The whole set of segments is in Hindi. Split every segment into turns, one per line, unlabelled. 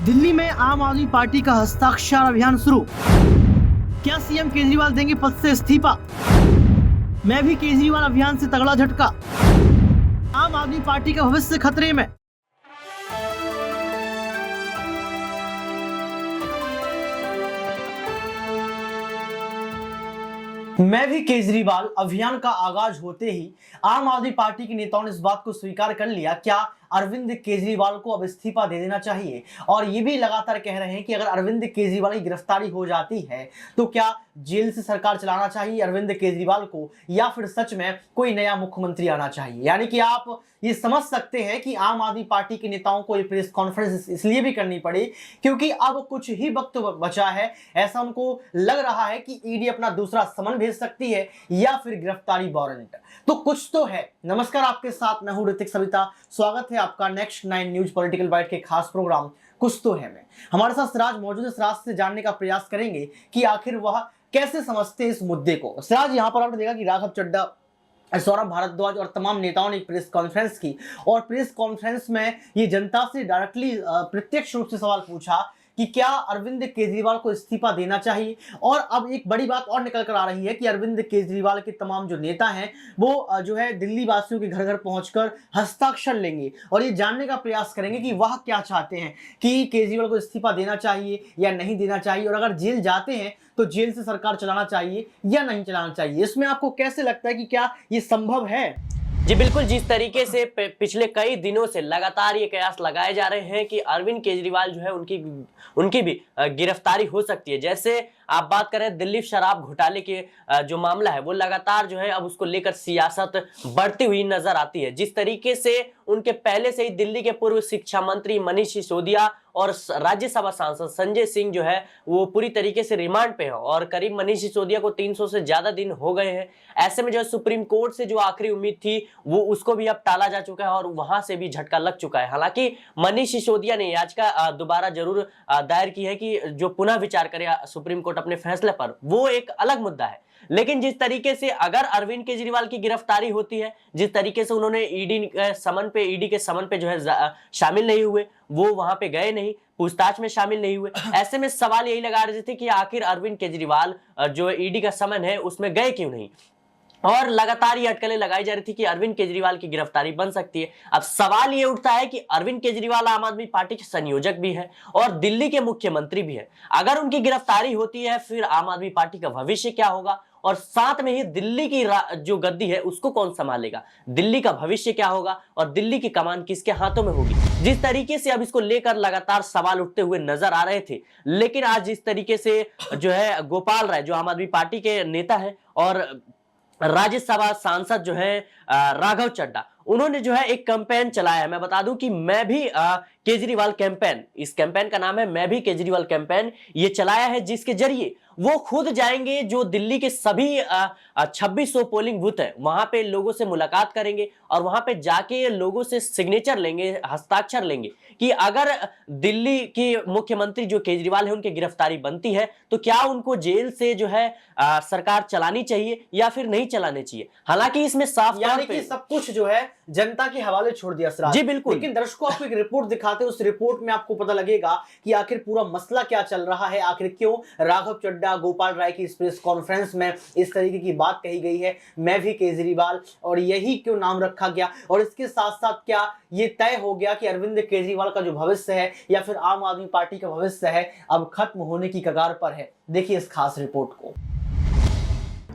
दिल्ली में आम आदमी पार्टी का हस्ताक्षर अभियान शुरू। क्या सीएम केजरीवाल देंगे पद से इस्तीफा? मैं भी केजरीवाल अभियान से तगड़ा झटका। आम आदमी पार्टी का भविष्य खतरे में। मैं भी केजरीवाल अभियान का आगाज होते ही आम आदमी पार्टी के नेताओं ने इस बात को स्वीकार कर लिया, क्या अरविंद केजरीवाल को अब इस्तीफा दे देना चाहिए। और ये भी लगातार कह रहे हैं कि अगर अरविंद केजरीवाल की गिरफ्तारी हो जाती है तो क्या जेल से सरकार चलाना चाहिए अरविंद केजरीवाल को, या फिर सच में कोई नया मुख्यमंत्री आना चाहिए। यानी कि आप ये समझ सकते हैं कि आम आदमी पार्टी के नेताओं को ये प्रेस कॉन्फ्रेंस इसलिए भी करनी पड़ी क्योंकि अब कुछ ही वक्त बचा है। ऐसा उनको लग रहा है कि ईडी अपना दूसरा समन भेज सकती है या फिर गिरफ्तारी वारंट, तो कुछ तो है। नमस्कार, आपके साथ मैं हूं ऋतिक सविता। स्वागत है आपका नेक्स्ट 9 न्यूज पॉलिटिकल बाइट के खास प्रोग्राम कुछ तो है में। हमारे साथ सिराज मौजूद है। सिराज से जानने का प्रयास करेंगे कि आखिर वह कैसे समझते हैं इस मुद्दे को। सिराज, यहाँ पर आपने देखा कि राघव चड्ढा, सौरभ भारद्वाज और तमाम नेताओं ने प्रेस कॉन्फ्रेंस की और प्रेस कॉन्फ्रेंस में ये जनता से डायरेक्टली प्रत्यक्ष रूप से सवाल पूछा कि क्या अरविंद केजरीवाल को इस्तीफा देना चाहिए। और अब एक बड़ी बात और निकल कर आ रही है कि अरविंद केजरीवाल के तमाम जो नेता हैं वो जो है दिल्ली वासियों के घर घर पहुंचकर हस्ताक्षर लेंगे और ये जानने का प्रयास करेंगे कि वह क्या चाहते हैं कि केजरीवाल को इस्तीफा देना चाहिए या नहीं देना चाहिए, और अगर जेल जाते हैं तो जेल से सरकार चलाना चाहिए या नहीं चलाना चाहिए। इसमें आपको कैसे लगता है कि क्या ये संभव है?
जी बिल्कुल, जिस तरीके से पिछले कई दिनों से लगातार ये कयास लगाए जा रहे हैं कि अरविंद केजरीवाल जो है उनकी भी गिरफ्तारी हो सकती है। जैसे आप बात करें दिल्ली शराब घोटाले के जो मामला है वो लगातार जो है अब उसको लेकर सियासत बढ़ती हुई नजर आती है। जिस तरीके से उनके पहले से ही दिल्ली के पूर्व शिक्षा मंत्री मनीष सिसोदिया और राज्यसभा सांसद संजय सिंह जो है वो पूरी तरीके से रिमांड पे हैं और करीब मनीष सिसोदिया को 300 से ज्यादा दिन हो गए हैं। ऐसे में जो है सुप्रीम कोर्ट से जो आखिरी उम्मीद थी वो उसको भी अब टाला जा चुका है और वहां से भी झटका लग चुका है। हालांकि मनीष सिसोदिया ने याचिका दोबारा जरूर दायर की है कि जो पुनः विचार करे सुप्रीम कोर्ट अपने फैसले पर, वो एक अलग मुद्दा है। लेकिन जिस तरीके से अगर अरविंद केजरीवाल की गिरफ्तारी होती है, जिस तरीके से उन्होंने ईडी के समन पे जो है शामिल नहीं हुए, वो वहां पे गए नहीं, पूछताछ में शामिल नहीं हुए, ऐसे में सवाल यही लगा रहे थे कि आखिर अरविंद केजरीवाल जो ईडी का समन है उसमें गए क्यों नहीं। और लगातार ये अटकलें लगाई जा रही थी कि अरविंद केजरीवाल की गिरफ्तारी बन सकती है। अब सवाल ये उठता है कि अरविंद केजरीवाल आम आदमी पार्टी के संयोजक भी है और दिल्ली के मुख्यमंत्री भी है। अगर उनकी गिरफ्तारी होती है फिर आम आदमी पार्टी का भविष्य क्या होगा, और साथ में ही दिल्ली की जो गद्दी है उसको कौन संभालेगा, दिल्ली का भविष्य क्या होगा और दिल्ली की कमान किसके हाथों में होगी। जिस तरीके से अब इसको लेकर लगातार सवाल उठते हुए नजर आ रहे थे, लेकिन आज जिस तरीके से जो है गोपाल राय जो आम आदमी पार्टी के नेता है और राज्यसभा सांसद जो है राघव चड्ढा, उन्होंने जो है एक कैंपेन चलाया है। मैं बता दूं कि मैं भी केजरीवाल कैंपेन, इस कैंपेन का नाम है मैं भी केजरीवाल कैंपेन, ये चलाया है जिसके जरिए वो खुद जाएंगे जो दिल्ली के सभी 2600 पोलिंग बूथ है वहां पे लोगों से मुलाकात करेंगे और वहां पे जाके लोगों से सिग्नेचर लेंगे, हस्ताक्षर लेंगे कि अगर दिल्ली की मुख्यमंत्री जो केजरीवाल है उनकी गिरफ्तारी बनती है तो क्या उनको जेल से जो है सरकार चलानी चाहिए या फिर नहीं चलानी चाहिए। हालांकि इसमें साफ
यानी कि सब कुछ जो है जनता के हवाले छोड़ दिया सिराज।
जी बिल्कुल,
लेकिन दर्शकों आपको एक रिपोर्ट दिखाते हैं, उस रिपोर्ट में आपको पता लगेगा कि आखिर पूरा मसला क्या चल रहा है, आखिर क्यों राघव चड्ढा गोपाल राय की इस प्रेस कॉन्फ्रेंस में इस तरीके की बात कही गई है, मैं भी केजरीवाल, और यही क्यों नाम रखा गया। और इसके साथ साथ क्या ये तय हो गया कि अरविंद केजरीवाल का जो भविष्य है या फिर आम आदमी पार्टी का भविष्य है अब खत्म होने की कगार पर है। देखिए इस खास रिपोर्ट को।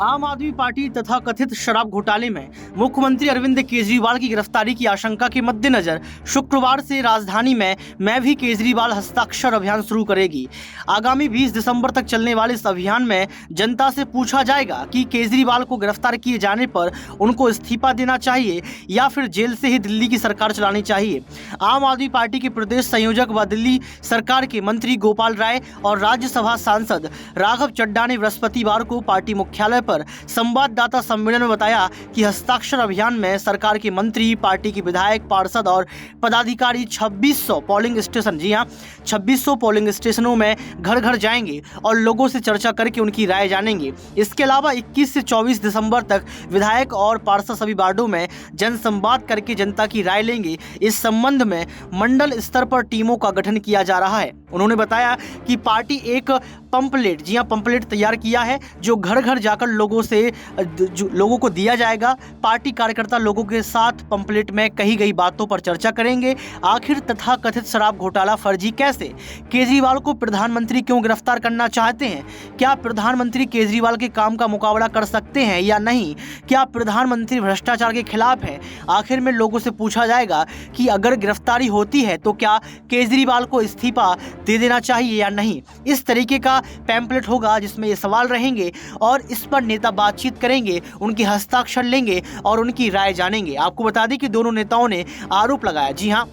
आम आदमी पार्टी तथा कथित शराब घोटाले में मुख्यमंत्री अरविंद केजरीवाल की गिरफ्तारी की आशंका के मद्देनजर शुक्रवार से राजधानी में मैं भी केजरीवाल हस्ताक्षर अभियान शुरू करेगी। आगामी 20 दिसंबर तक चलने वाले इस अभियान में जनता से पूछा जाएगा कि केजरीवाल को गिरफ्तार किए जाने पर उनको इस्तीफा देना चाहिए या फिर जेल से ही दिल्ली की सरकार चलानी चाहिए। आम आदमी पार्टी के प्रदेश संयोजक व दिल्ली सरकार के मंत्री गोपाल राय और राज्यसभा सांसद राघव चड्ढा ने बृहस्पतिवार को पार्टी मुख्यालय पर संवाददाता सम्मेलन में बताया कि हस्ताक्षर अभियान में सरकार के मंत्री, पार्टी के विधायक, पार्षद और पदाधिकारी 2600 पोलिंग स्टेशन, जी हां 2600 पोलिंग स्टेशनों में घर घर जाएंगे और लोगों से चर्चा करके उनकी राय जानेंगे। इसके अलावा 21 से 24 दिसंबर तक विधायक और पार्षद सभी वार्डों में जनसंवाद करके जनता की राय लेंगे। इस संबंध में मंडल स्तर पर टीमों का गठन किया जा रहा है। उन्होंने बताया कि पार्टी एक पंपलेट, जी हां पंपलेट तैयार किया है जो घर घर जाकर लोगों को दिया जाएगा। पार्टी कार्यकर्ता लोगों के साथ पंपलेट में कही गई बातों पर चर्चा करेंगे। आखिर तथाकथित शराब घोटाला फर्जी कैसे? केजरीवाल को प्रधानमंत्री क्यों गिरफ्तार करना चाहते हैं? क्या प्रधानमंत्री केजरीवाल के काम का मुकाबला कर सकते हैं या नहीं? क्या प्रधानमंत्री भ्रष्टाचार के खिलाफ है? आखिर में लोगों से पूछा जाएगा कि अगर गिरफ्तारी होती है तो क्या केजरीवाल को इस्तीफा दे देना चाहिए या नहीं। इस तरीके का पैम्पलेट होगा जिसमें ये सवाल रहेंगे और इस पर नेता बातचीत करेंगे, उनके हस्ताक्षर लेंगे और उनकी राय जानेंगे। आपको बता दें कि दोनों नेताओं ने आरोप लगाया, जी हाँ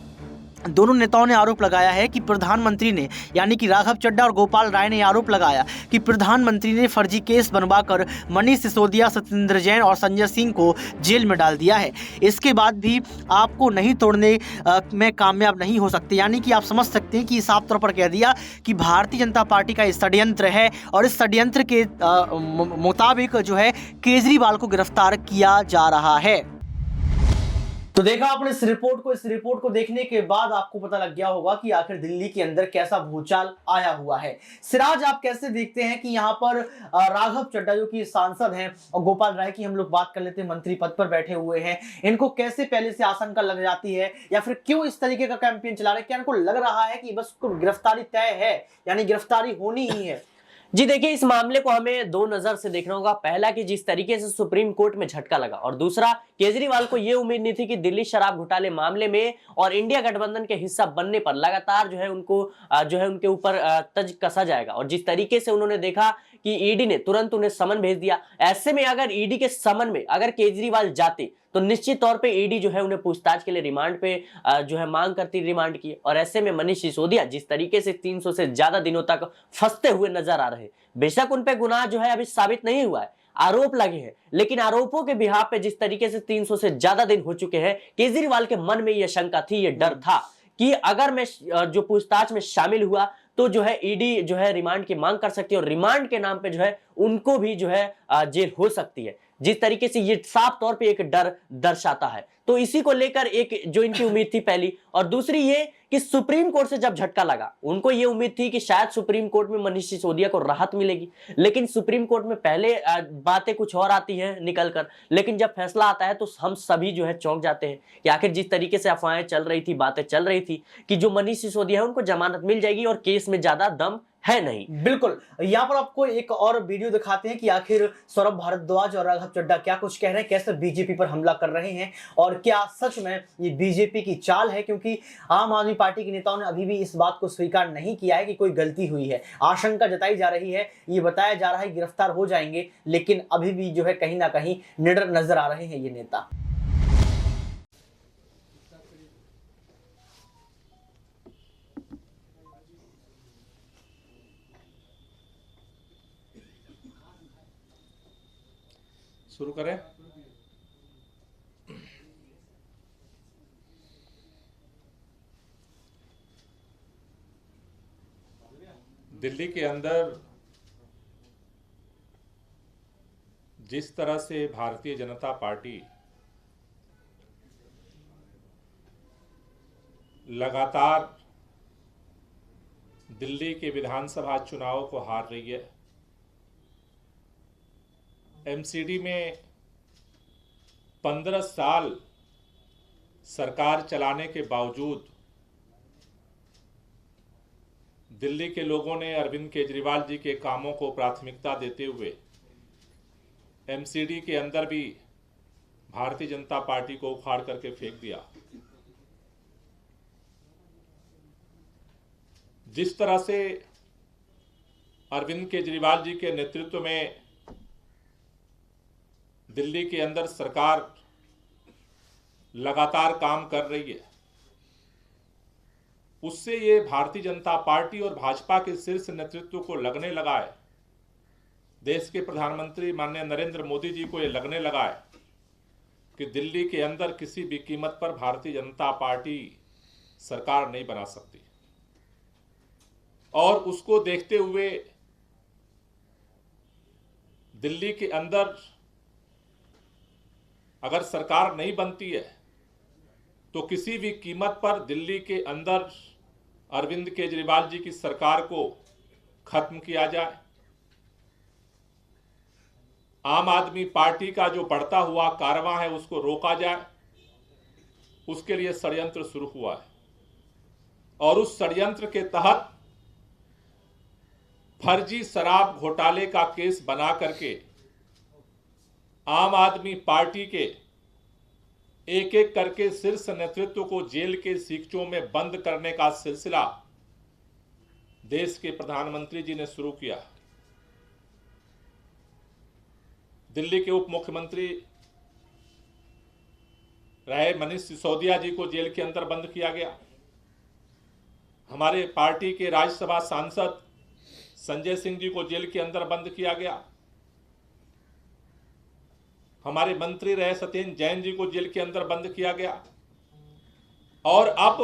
दोनों नेताओं ने आरोप लगाया है कि प्रधानमंत्री ने, यानी कि राघव चड्ढा और गोपाल राय ने आरोप लगाया कि प्रधानमंत्री ने फर्जी केस बनवाकर मनीष सिसोदिया, सत्येंद्र जैन और संजय सिंह को जेल में डाल दिया है। इसके बाद भी आपको नहीं तोड़ने में कामयाब नहीं हो सकते, यानी कि आप समझ सकते हैं कि साफ तौर पर कह दिया कि भारतीय जनता पार्टी का षड्यंत्र है और इस षड्यंत्र के मुताबिक जो है केजरीवाल को गिरफ्तार किया जा रहा है। तो देखा आपने इस रिपोर्ट को देखने के बाद आपको पता लग गया होगा कि आखिर दिल्ली के अंदर कैसा भूचाल आया हुआ है। सिराज, आप कैसे देखते हैं कि यहाँ पर राघव चड्ढा जो कि सांसद हैं और गोपाल राय की हम लोग बात कर लेते हैं, मंत्री पद पर बैठे हुए हैं, इनको कैसे पहले से आशंका लग जाती है या फिर क्यों इस तरीके का कैंपेन चला रहे हैं? क्या इनको लग रहा है कि बस गिरफ्तारी तय है, यानी गिरफ्तारी होनी ही है?
जी देखिए, इस मामले को हमें दो नजर से देखना होगा। पहला कि जिस तरीके से सुप्रीम कोर्ट में झटका लगा, और दूसरा केजरीवाल को यह उम्मीद नहीं थी कि दिल्ली शराब घोटाले मामले में और इंडिया गठबंधन के हिस्सा बनने पर लगातार जो है उनके ऊपर तंज कसा जाएगा। और जिस तरीके से उन्होंने देखा कि ईडी ने तुरंत उन्हें समन भेज दिया, ऐसे में अगर ईडी के समन में अगर केजरीवाल जाते तो निश्चित तौर पे ईडी जो है उन्हें पूछताछ के लिए रिमांड पे जो है मांग करती, रिमांड की। और ऐसे में मनीष सिसोदिया जिस तरीके से 300 से ज्यादा दिनों तक फंसते हुए नजर आ रहे, बेशक उन पे गुनाह जो है अभी साबित नहीं हुआ है, आरोप लगे हैं, लेकिन आरोपों के बिहाफ पे जिस तरीके से 300 से ज्यादा दिन हो चुके हैं, केजरीवाल के मन में यह शंका थी, यह डर था कि अगर मैं जो पूछताछ में शामिल हुआ तो जो है ईडी जो है रिमांड की मांग कर सकती है और रिमांड के नाम पे जो है उनको भी जो है जेल हो सकती है। जिस तरीके से ये साफ तौर पे एक डर दर्शाता है, तो इसी को लेकर एक जो इनकी उम्मीद थी पहली, और दूसरी ये कि सुप्रीम कोर्ट से जब झटका लगा, उनको ये उम्मीद थी कि शायद सुप्रीम कोर्ट में मनीष सिसोदिया को राहत मिलेगी, लेकिन सुप्रीम कोर्ट में पहले बातें कुछ और आती हैं निकल कर, लेकिन जब फैसला आता है तो हम सभी जो है चौंक जाते हैं कि आखिर जिस तरीके से अफवाहें चल रही थी, बातें चल रही थी कि जो मनीष सिसोदिया है उनको जमानत मिल जाएगी और केस में ज्यादा दम है नहीं।
बिल्कुल, यहाँ पर आपको एक और वीडियो दिखाते हैं कि आखिर सौरभ भारद्वाज और राघव चड्ढा क्या कुछ कह रहे हैं, कैसे बीजेपी पर हमला कर रहे हैं और क्या सच में ये बीजेपी की चाल है, क्योंकि आम आदमी पार्टी के नेताओं ने अभी भी इस बात को स्वीकार नहीं किया है कि कोई गलती हुई है। आशंका जताई जा रही है, ये बताया जा रहा है गिरफ्तार हो जाएंगे, लेकिन अभी भी जो है कहीं ना कहीं निडर नजर आ रहे हैं ये नेता।
शुरू करें। दिल्ली के अंदर जिस तरह से भारतीय जनता पार्टी लगातार दिल्ली के विधानसभा चुनाव को हार रही है, एमसीडी में 15 साल सरकार चलाने के बावजूद दिल्ली के लोगों ने अरविंद केजरीवाल जी के कामों को प्राथमिकता देते हुए एमसीडी के अंदर भी भारतीय जनता पार्टी को उखाड़ करके फेंक दिया। जिस तरह से अरविंद केजरीवाल जी के नेतृत्व में दिल्ली के अंदर सरकार लगातार काम कर रही है, उससे ये भारतीय जनता पार्टी और भाजपा के शीर्ष नेतृत्व को लगने लगा है देश के प्रधानमंत्री माननीय नरेंद्र मोदी जी को ये लगने लगा है कि दिल्ली के अंदर किसी भी कीमत पर भारतीय जनता पार्टी सरकार नहीं बना सकती, और उसको देखते हुए दिल्ली के अंदर अगर सरकार नहीं बनती है तो किसी भी कीमत पर दिल्ली के अंदर अरविंद केजरीवाल जी की सरकार को खत्म किया जाए। आम आदमी पार्टी का जो बढ़ता हुआ कारवां है उसको रोका जाए, उसके लिए षड्यंत्र शुरू हुआ है। और उस षड्यंत्र के तहत फर्जी शराब घोटाले का केस बना करके आम आदमी पार्टी के एक एक करके शीर्ष नेतृत्व को जेल के सीखचों में बंद करने का सिलसिला देश के प्रधानमंत्री जी ने शुरू किया। दिल्ली के उप मुख्यमंत्री रहे मनीष सिसोदिया जी को जेल के अंदर बंद किया गया। हमारे पार्टी के राज्यसभा सांसद संजय सिंह जी को जेल के अंदर बंद किया गया। हमारे मंत्री रहे सत्येंद्र जैन जी को जेल के अंदर बंद किया गया। और अब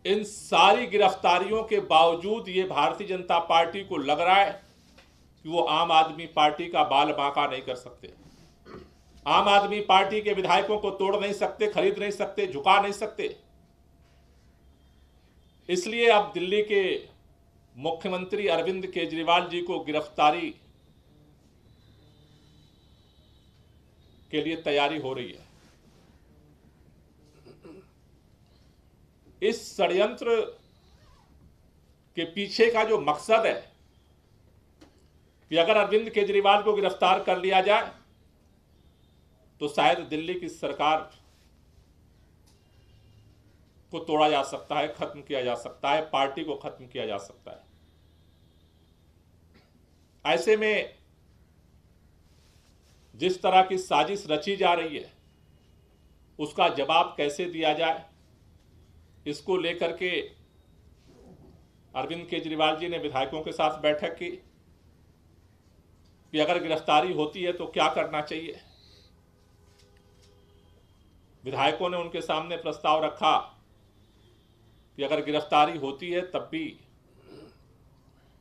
इन सारी गिरफ्तारियों के बावजूद ये भारतीय जनता पार्टी को लग रहा है कि वो आम आदमी पार्टी का बाल बांका नहीं कर सकते, आम आदमी पार्टी के विधायकों को तोड़ नहीं सकते, खरीद नहीं सकते, झुका नहीं सकते। इसलिए अब दिल्ली के मुख्यमंत्री अरविंद केजरीवाल जी को गिरफ्तारी के लिए तैयारी हो रही है। इस षड्यंत्र के पीछे का जो मकसद है कि अगर अरविंद केजरीवाल को गिरफ्तार कर लिया जाए तो शायद दिल्ली की सरकार को तोड़ा जा सकता है, खत्म किया जा सकता है, पार्टी को खत्म किया जा सकता है। ऐसे में जिस तरह की साजिश रची जा रही है उसका जवाब कैसे दिया जाए, इसको लेकर के अरविंद केजरीवाल जी ने विधायकों के साथ बैठक की कि अगर गिरफ्तारी होती है तो क्या करना चाहिए। विधायकों ने उनके सामने प्रस्ताव रखा कि अगर गिरफ्तारी होती है तब भी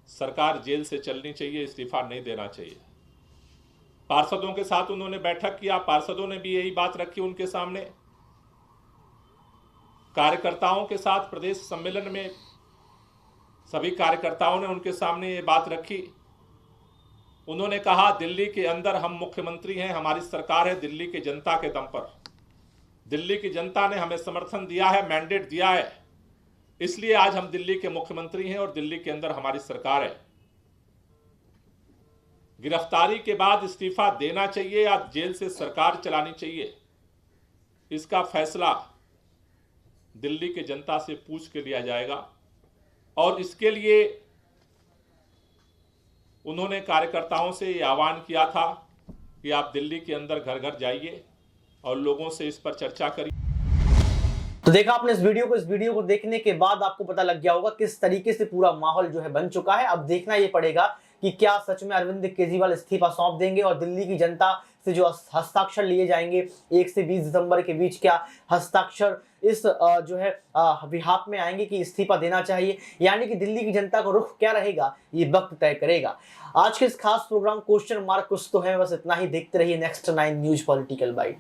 सरकार जेल से चलनी चाहिए, इस्तीफा नहीं देना चाहिए। पार्षदों के साथ उन्होंने बैठक किया, पार्षदों ने भी यही बात रखी उनके सामने। कार्यकर्ताओं के साथ प्रदेश सम्मेलन में सभी कार्यकर्ताओं ने उनके सामने ये बात रखी। उन्होंने कहा दिल्ली के अंदर हम मुख्यमंत्री हैं, हमारी सरकार है दिल्ली की जनता के दम पर। दिल्ली की जनता ने हमें समर्थन दिया है, मैंडेट दिया है, इसलिए आज हम दिल्ली के मुख्यमंत्री हैं और दिल्ली के अंदर हमारी सरकार है। गिरफ्तारी के बाद इस्तीफा देना चाहिए या जेल से सरकार चलानी चाहिए, इसका फैसला दिल्ली की जनता से पूछ के लिया जाएगा। और इसके लिए उन्होंने कार्यकर्ताओं से ये आह्वान किया था कि आप दिल्ली के अंदर घर घर जाइए और लोगों से इस पर चर्चा करिए।
तो देखा आपने इस वीडियो को देखने के बाद आपको पता लग गया होगा किस तरीके से पूरा माहौल जो है बन चुका है। अब देखना ये पड़ेगा कि क्या सच में अरविंद केजरीवाल इस्तीफा सौंप देंगे और दिल्ली की जनता से जो हस्ताक्षर लिए जाएंगे 1 से 20 दिसंबर के बीच, क्या हस्ताक्षर इस जो है विहाप में आएंगे कि इस्तीफा देना चाहिए, यानी कि दिल्ली की जनता का रुख क्या रहेगा ये वक्त तय करेगा। आज के इस खास प्रोग्राम क्वेश्चन मार्क कुछ तो है, बस इतना ही। देखते रहिए नेक्स्ट 9 न्यूज पॉलिटिकल बाइट।